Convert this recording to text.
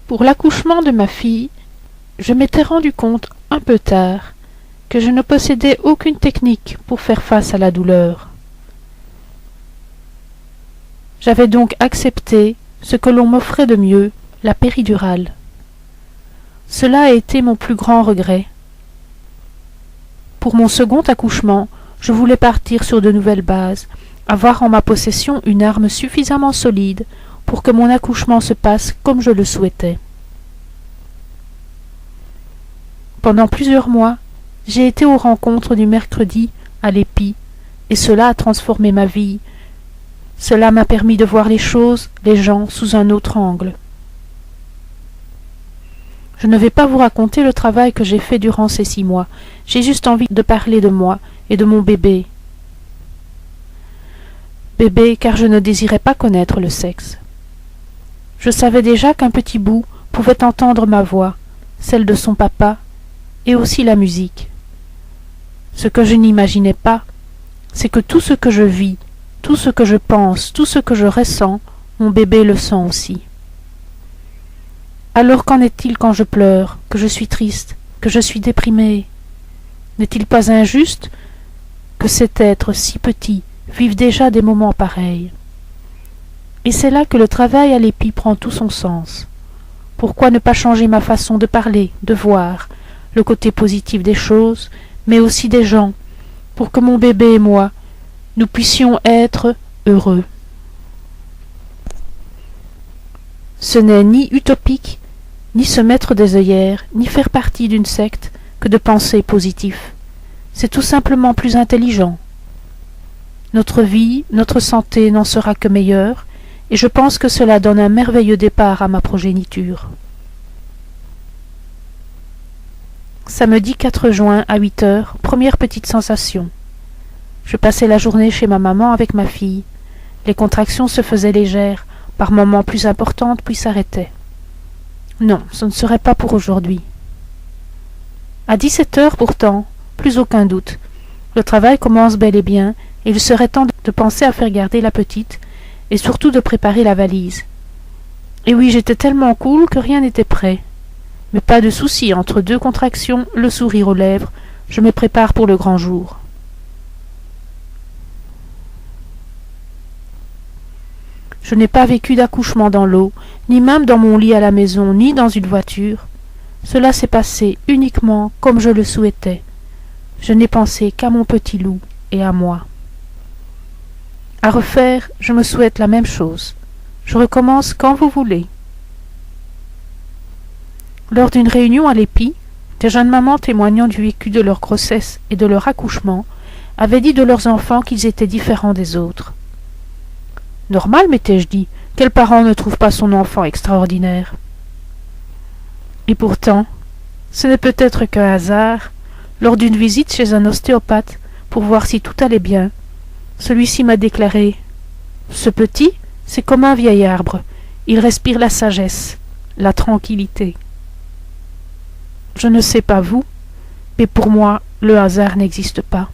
Pour l'accouchement de ma fille, je m'étais rendu compte un peu tard que je ne possédais aucune technique pour faire face à la douleur. J'avais donc accepté ce que l'on m'offrait de mieux, la péridurale. Cela a été mon plus grand regret. Pour mon second accouchement, je voulais partir sur de nouvelles bases, avoir en ma possession une arme suffisamment solide pour que mon accouchement se passe comme je le souhaitais. Pendant plusieurs mois, j'ai été aux rencontres du mercredi à l'Épi, et cela a transformé ma vie. Cela m'a permis de voir les choses, les gens, sous un autre angle. Je ne vais pas vous raconter le travail que j'ai fait durant ces 6 mois. J'ai juste envie de parler de moi et de mon bébé. Bébé, car je ne désirais pas connaître le sexe. Je savais déjà qu'un petit bout pouvait entendre ma voix, celle de son papa, et aussi la musique. Ce que je n'imaginais pas, c'est que tout ce que je vis, tout ce que je pense, tout ce que je ressens, mon bébé le sent aussi. Alors qu'en est-il quand je pleure, que je suis triste, que je suis déprimée? N'est-il pas injuste que cet être si petit vive déjà des moments pareils? Et c'est là que le travail à l'Épi prend tout son sens. Pourquoi ne pas changer ma façon de parler, de voir, le côté positif des choses, mais aussi des gens, pour que mon bébé et moi, nous puissions être heureux. Ce n'est ni utopique, ni se mettre des œillères, ni faire partie d'une secte que de penser positif. C'est tout simplement plus intelligent. Notre vie, notre santé n'en sera que meilleure, et je pense que cela donne un merveilleux départ à ma progéniture. Samedi 4 juin à 8 heures, première petite sensation. Je passais la journée chez ma maman avec ma fille. Les contractions se faisaient légères, par moments plus importantes puis s'arrêtaient. Non, ce ne serait pas pour aujourd'hui. À 17 heures pourtant, plus aucun doute. Le travail commence bel et bien, et il serait temps de penser à faire garder la petite, et surtout de préparer la valise. Et oui, j'étais tellement cool que rien n'était prêt. Mais pas de souci, entre 2 contractions, le sourire aux lèvres, je me prépare pour le grand jour. Je n'ai pas vécu d'accouchement dans l'eau, ni même dans mon lit à la maison, ni dans une voiture. Cela s'est passé uniquement comme je le souhaitais. Je n'ai pensé qu'à mon petit loup et à moi. À refaire, je me souhaite la même chose. Je recommence quand vous voulez. Lors d'une réunion à l'Épi, des jeunes mamans témoignant du vécu de leur grossesse et de leur accouchement avaient dit de leurs enfants qu'ils étaient différents des autres. Normal, m'étais-je dit, quel parent ne trouve pas son enfant extraordinaire? Et pourtant, ce n'est peut-être qu'un hasard, lors d'une visite chez un ostéopathe pour voir si tout allait bien, celui-ci m'a déclaré « Ce petit, c'est comme un vieil arbre, il respire la sagesse, la tranquillité. » Je ne sais pas vous, mais pour moi, le hasard n'existe pas.